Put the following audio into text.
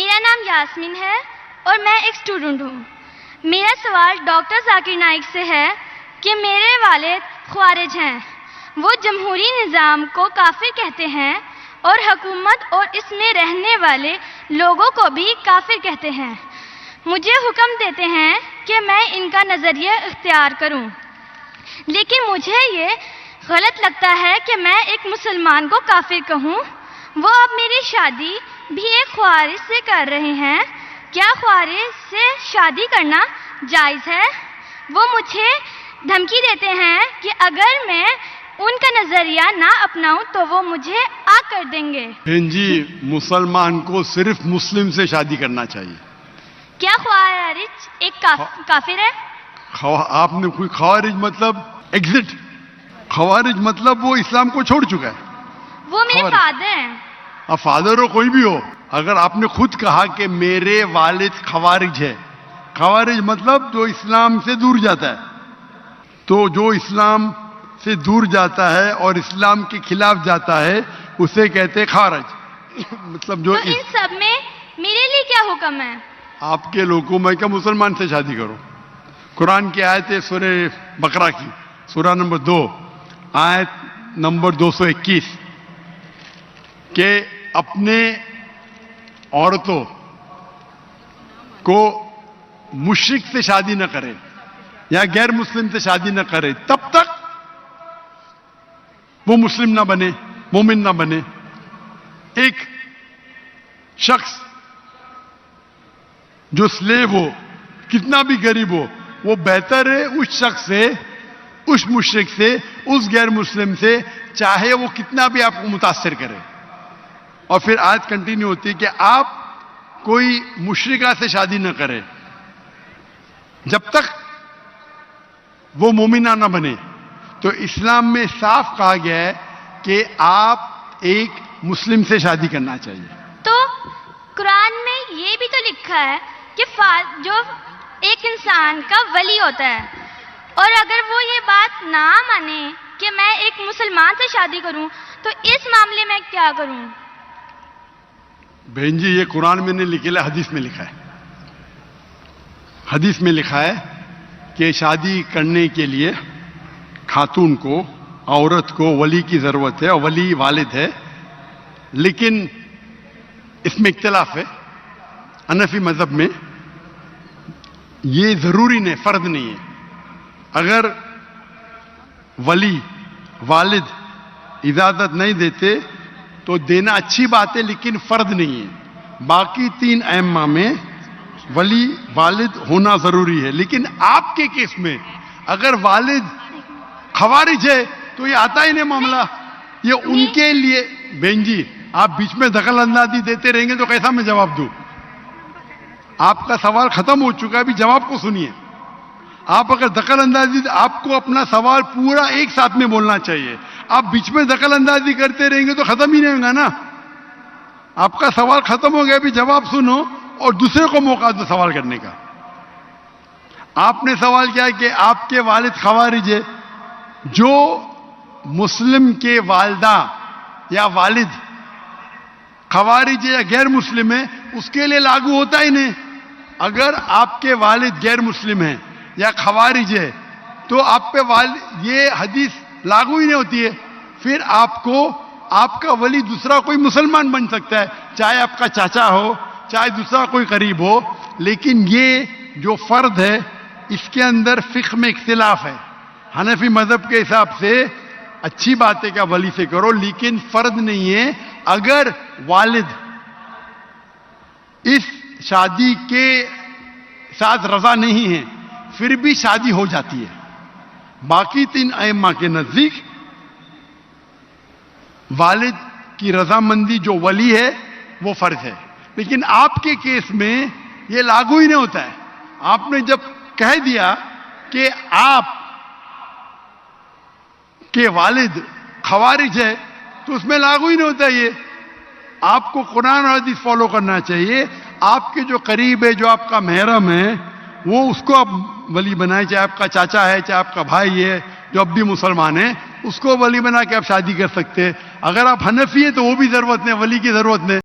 میرا نام یاسمین ہے اور میں ایک اسٹوڈنٹ ہوں۔ میرا سوال ڈاکٹر ذاکر نائک سے ہے کہ میرے والد خوارج ہیں، وہ جمہوری نظام کو کافر کہتے ہیں اور حکومت اور اس میں رہنے والے لوگوں کو بھی کافر کہتے ہیں۔ مجھے حکم دیتے ہیں کہ میں ان کا نظریہ اختیار کروں، لیکن مجھے یہ غلط لگتا ہے کہ میں ایک مسلمان کو کافر کہوں۔ وہ اب میری شادی بھی ایک خوارج سے کر رہے ہیں، کیا خوارج سے شادی کرنا جائز ہے؟ وہ مجھے دھمکی دیتے ہیں کہ اگر میں ان کا نظریہ نہ اپناؤں تو وہ مجھے آگ کر دیں گے۔ جی، مسلمان کو صرف مسلم سے شادی کرنا چاہیے۔ کیا خوارج ایک کافر ہے؟ آپ نے کوئی خوارج مطلب ایگزٹ، خوارج مطلب وہ اسلام کو چھوڑ چکا ہے۔ وہ میرے فادر ہیں۔ اب فادر ہو کوئی بھی ہو، اگر آپ نے خود کہا کہ میرے والد خوارج ہے، خوارج مطلب جو اسلام سے دور جاتا ہے، تو جو اسلام سے دور جاتا ہے اور اسلام کے خلاف جاتا ہے اسے کہتے خوارج۔ مطلب جو تو ان سب میں میرے لیے کیا حکم ہے؟ آپ کے لوگوں میں کیا مسلمان سے شادی کرو۔ قرآن کی آیت ہے سورہ بقرہ کی، سورہ نمبر 2 آیت نمبر 221 کہ اپنے عورتوں کو مشرک سے شادی نہ کرے یا غیر مسلم سے شادی نہ کرے تب تک وہ مسلم نہ بنے، مومن نہ بنے۔ ایک شخص جو سلیو ہو، کتنا بھی غریب ہو، وہ بہتر ہے اس شخص سے، اس مشرک سے، اس غیر مسلم سے، چاہے وہ کتنا بھی آپ کو متاثر کرے۔ اور پھر آیت کنٹینیو ہوتی ہے کہ آپ کوئی مشرکہ سے شادی نہ کرے جب تک وہ مومنہ نہ بنے۔ تو اسلام میں صاف کہا گیا ہے کہ آپ ایک مسلم سے شادی کرنا چاہیے۔ تو قرآن میں یہ بھی تو لکھا ہے کہ جو ایک انسان کا ولی ہوتا ہے، اور اگر وہ یہ بات نہ مانے کہ میں ایک مسلمان سے شادی کروں تو اس معاملے میں کیا کروں؟ بہن جی، یہ قرآن میں نہیں لکھا ہے، حدیث میں لکھا ہے۔ حدیث میں لکھا ہے کہ شادی کرنے کے لیے خاتون کو، عورت کو ولی کی ضرورت ہے، اور ولی والد ہے، لیکن اس میں اختلاف ہے۔ حنفی مذہب میں یہ ضروری نہیں، فرض نہیں ہے۔ اگر ولی والد اجازت نہیں دیتے تو دینا اچھی بات ہے، لیکن فرض نہیں ہے۔ باقی 3 ائمہ میں ولی والد ہونا ضروری ہے، لیکن آپ کے کیس میں اگر والد خوارج ہے تو یہ آتا ہی نہیں معاملہ۔ یہ ان کے لیے بہن جی، آپ بیچ میں دخل اندازی دیتے رہیں گے تو کیسا میں جواب دوں؟ آپ کا سوال ختم ہو چکا ہے، ابھی جواب کو سنیے۔ آپ اگر دخل اندازی، آپ کو اپنا سوال پورا ایک ساتھ میں بولنا چاہیے۔ آپ بیچ میں دخل اندازی کرتے رہیں گے تو ختم ہی نہیں ہوگا نا۔ آپ کا سوال ختم ہو گیا، ابھی جواب سنو اور دوسرے کو موقع دو سوال کرنے کا۔ آپ نے سوال کیا کہ آپ کے والد خوارج ہے، جو مسلم کے والدہ یا والد خوارج ہے یا غیر مسلم ہے اس کے لیے لاگو ہوتا ہی نہیں۔ اگر آپ کے والد غیر مسلم ہیں یا خوارج ہے تو آپ پہ یہ حدیث لاگو ہی نہیں ہوتی ہے۔ پھر آپ کو آپ کا ولی دوسرا کوئی مسلمان بن سکتا ہے، چاہے آپ کا چاچا ہو، چاہے دوسرا کوئی قریب ہو، لیکن یہ جو فرد ہے اس کے اندر فقہ میں اختلاف ہے۔ حنفی مذہب کے حساب سے اچھی بات ہے کہ ولی سے کرو، لیکن فرض نہیں ہے۔ اگر والد اس شادی کے ساتھ رضا نہیں ہے پھر بھی شادی ہو جاتی ہے۔ باقی 3 ائمہ کے نزدیک والد کی رضامندی جو ولی ہے وہ فرض ہے، لیکن آپ کے کیس میں یہ لاگو ہی نہیں ہوتا ہے۔ آپ نے جب کہہ دیا کہ آپ کے والد خوارج ہے تو اس میں لاگو ہی نہیں ہوتا یہ۔ آپ کو قرآن اور حدیث فالو کرنا چاہیے۔ آپ کے جو قریب ہے، جو آپ کا محرم ہے، وہ اس کو آپ ولی بنائیں، چاہے آپ کا چاچا ہے، چاہے آپ کا بھائی ہے جو اب بھی مسلمان ہے، اس کو ولی بنا کے آپ شادی کر سکتے ہیں۔ اگر آپ حنفی ہیں تو وہ بھی ضرورت نہیں، ولی کی ضرورت نہیں۔